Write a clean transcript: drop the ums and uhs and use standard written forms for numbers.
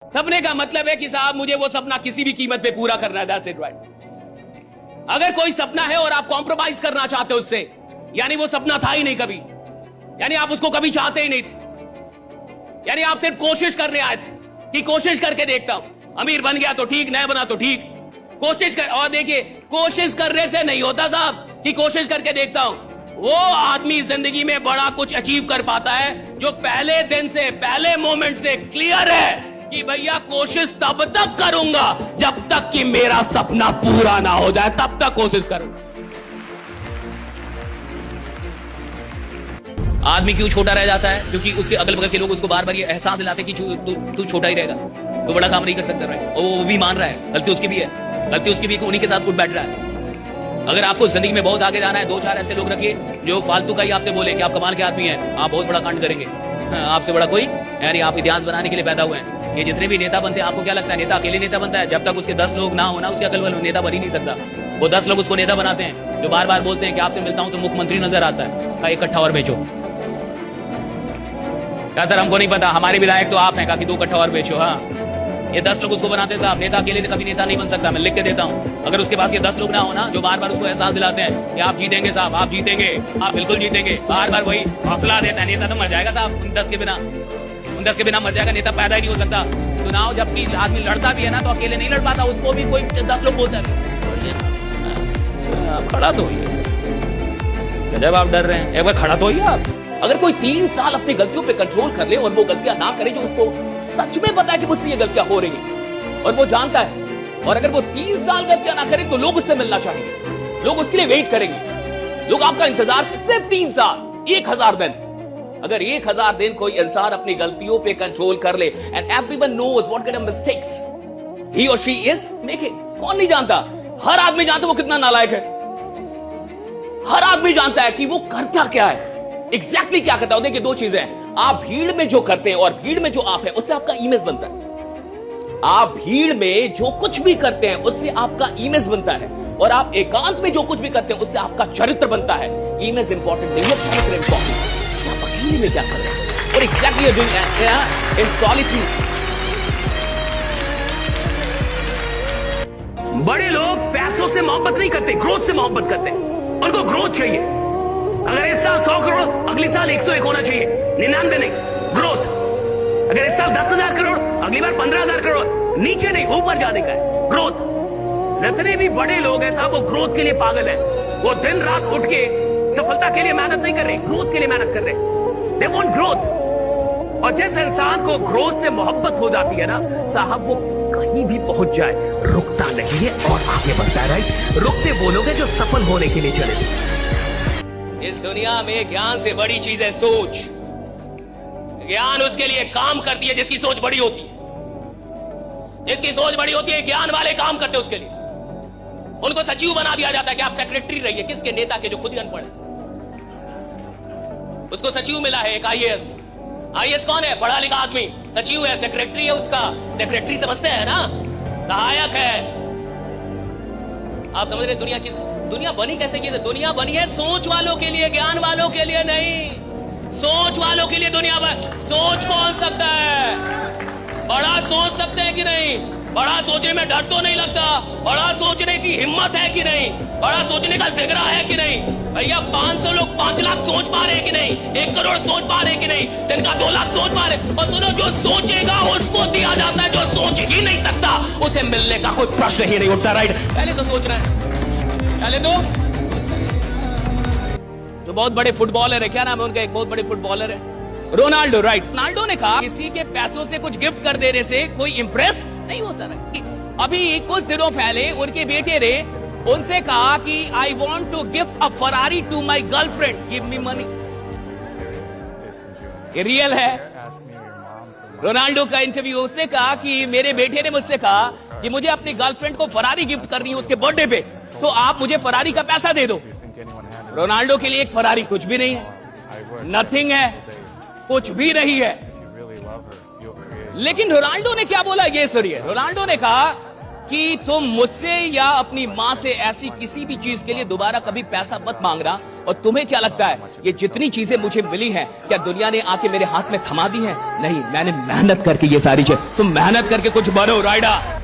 सपने का मतलब है कि साहब मुझे वो सपना किसी भी कीमत पे पूरा करना है, दैट्स इट, राइट। अगर कोई सपना है और आप कॉम्प्रोमाइज करना चाहते हो उससे, यानी वो सपना था ही नहीं कभी, यानी आप उसको कभी चाहते ही नहीं थे, यानी आप सिर्फ कोशिश करने आए थे कि कोशिश करके देखता हूं, अमीर बन गया तो ठीक, नहीं बना तो ठीक, कोशिश कर। और देखिए, कोशिश करने से नहीं होता साहब कि कोशिश करके देखता हूं। वो आदमी जिंदगी में बड़ा कुछ अचीव कर पाता है जो पहले दिन से, पहले मोमेंट से क्लियर है कि भैया कोशिश तब तक करूंगा जब तक कि मेरा सपना पूरा ना हो जाए, तब तक कोशिश करूंगा। आदमी क्यों छोटा रह जाता है? क्योंकि उसके अगल बगल के लोग उसको बार बार ये एहसास दिलाते कि तू छोटा ही रहेगा, तो बड़ा काम नहीं कर सकता है। और वो भी मान रहा है, गलती उसकी भी है, गलती उसकी भी है कि उन्हीं के साथ उठ बैठ रहा है। अगर आपको जिंदगी में बहुत आगे जाना है, दो चार ऐसे लोग रखिए जो फालतू का ही आपसे बोले कि आप कमाल के आदमी हैं, आप बहुत बड़ा कांड करेंगे, आपसे बड़ा कोई, यानी आप इतिहास बनाने के लिए पैदा हुए हैं। ये जितने भी नेता बनते हैं, आपको क्या लगता है नेता अकेले नेता बनता है? जब तक उसके 10 लोग ना हो ना, उसके अगल बगल नेता बन ही नहीं सकता। वो 10 लोग उसको नेता बनाते हैं, जो बार बार बोलते हैं कि आपसे मिलता हूं तो मुख्यमंत्री नजर आता है। का इकट्ठा और बेचो। क्या सर हमको नहीं पता, हमारे विधायक तो आप हैं, कि 2 कट्ठा और बेचो। हाँ, ये 10 लोग उसको बनाते हैं साहब, नेता अकेले कभी नेता नहीं बन सकता, मैं लिख के देता हूं। अगर उसके पास ये 10 लोग ना हो ना, जो बार बार उसको एहसास दिलाते हैं कि आप जीतेंगे साहब, आप जीतेंगे, आप बिल्कुल जीतेंगे, बार बार वही हौसला देता है, नेता तो मर जाएगा साहब उन 10 के बिना, उन 10 के बिना मर जाएगा, नेता पैदा ही नहीं हो सकता। चुनाव जबकि आदमी लड़ता भी है ना, तो अकेले नहीं लड़ पाता, उसको भी कोई 10 लोग बोलता है खड़ा तो होइए। जब आप डर रहे हैं, एक बार खड़ा तो होइए आप। अगर कोई 3 साल अपनी गलतियों पे कंट्रोल कर ले और वो गलतियां ना करे जो उसको सच में पता है कि मुझसे ये गलतियां हो रही हैं और वो जानता है, और अगर वो 3 साल गलतियां ना करे तो लोग उससे मिलना चाहेंगे, लोग उसके लिए वेट करेंगे, लोग आपका इंतजार सिर्फ 3 साल, 1000 दिन। अगर 1000 दिन कोई इंसान अपनी गलतियों पे कंट्रोल कर ले, and everyone knows what kind of mistakes ही और शी इज मेकिंग। कौन नहीं जानता? हर आदमी जानता है वो कितना नालायक है, हर आदमी जानता है कि वो करता क्या है, एग्जैक्टली क्या करता है। देखिए 2 चीजें हैं, आप भीड़ में जो करते हैं और भीड़ में जो आप है, उससे आपका इमेज बनता है। आप भीड़ में जो कुछ भी करते हैं उससे आपका इमेज बनता है, और आप एकांत में जो कुछ भी करते हैं उससे आपका चरित्र बनता है। इमेज इंपॉर्टेंट नहीं है, चरित्र इंपॉर्टेंट है। आप अकेले में क्या कर रहे हैं और exactly you doing in solitude. बड़े लोग पैसों से मोहब्बत नहीं करते, ग्रोथ से मोहब्बत करते हैं। उनको ग्रोथ चाहिए। अगर इस साल 100 करोड़, अगले साल 101 होना चाहिए, 99 नहीं, ग्रोथ। अगर इस साल 10,000 करोड़, अगली बार 15,000 करोड़, नीचे नहीं ऊपर जाने का है, ग्रोथ। जितने भी बड़े लोग हैं साहब वो ग्रोथ के लिए पागल हैं, वो दिन रात उठ के सफलता के लिए मेहनत नहीं कर रहे, ग्रोथ के लिए मेहनत कर रहे। They want growth. और जिस इंसान को ग्रोथ से मोहब्बत हो जाती है ना साहब, वो कहीं भी पहुंच जाए रुकता नहीं है और आगे बढ़ता है, राइट। रुकते वो लोग हैं जो सफल होने के लिए चले। इस दुनिया में ज्ञान से बड़ी चीज है सोच। ज्ञान उसके लिए काम करती है जिसकी सोच बड़ी होती है, जिसकी सोच बड़ी होती है, ज्ञान वाले काम करते हैं उसके लिए। उनको सचिव बना दिया जाता है कि आप सेक्रेटरी रहिए, किसके? नेता के, जो खुद ही अनपढ़ है। उसको सचिव मिला है एक आईएएस। आईएएस कौन है? पढ़ा लिखा आदमी। सचिव है, सेक्रेटरी है उसका, सेक्रेटरी समझते हैं ना, सहायक है। आप समझ रहे दुनिया किस, दुनिया बनी कैसे? की दुनिया बनी है सोच वालों के लिए, ज्ञान वालों के लिए नहीं। सोच वालों के लिए दुनिया बनी। सोच कौन सकता है? बड़ा सोच सकते हैं कि नहीं? बड़ा सोचने में डर तो नहीं लगता? बड़ा सोचने की हिम्मत है कि नहीं? बड़ा सोचने का जिगरा है कि नहीं? भैया 500 लोग 5 लाख सोच पा रहे हैं कि नहीं? 1 करोड़ सोच पा रहे हैं कि नहीं? दिन का 2 लाख सोच पा रहे। और सुनो, जो सोचेगा उसको दिया जाता है, जो सोच ही नहीं सकता उसे मिलने का कोई प्रश्न ही नहीं उठता, राइट। पहले तो सोच रहे हैं, पहले तो। जो बहुत बड़े फुटबॉलर है, क्या नाम है उनका? एक बहुत बड़े फुटबॉलर है रोनाल्डो, राइट। रोनाल्डो ने कहा किसी के पैसों से कुछ गिफ्ट कर देने से कोई इंप्रेस नहीं होता ना। अभी कुछ दिनों पहले उनके बेटे ने उनसे कहा कि I want to gift a Ferrari to my girlfriend, give me money. ये रियल है। रोनाल्डो का इंटरव्यू, उसने कहा कि मेरे बेटे ने मुझसे कहा कि मुझे अपनी गर्लफ्रेंड को फरारी गिफ्ट करनी है उसके बर्थडे पे, तो आप मुझे फरारी का पैसा दे दो। रोनाल्डो के लिए एक फरारी कुछ भी नहीं है, नथिंग है, कुछ भी नहीं है। लेकिन रोनाल्डो ने क्या बोला ये सुनिए। रोनाल्डो ने कहा कि तुम मुझसे या अपनी माँ से ऐसी किसी भी चीज के लिए दोबारा कभी पैसा मत मांगना। और तुम्हें क्या लगता है ये जितनी चीजें मुझे मिली हैं क्या दुनिया ने आके मेरे हाथ में थमा दी हैं? नहीं, मैंने मेहनत करके ये सारी चीज। तुम मेहनत करके कुछ बनो राइडा।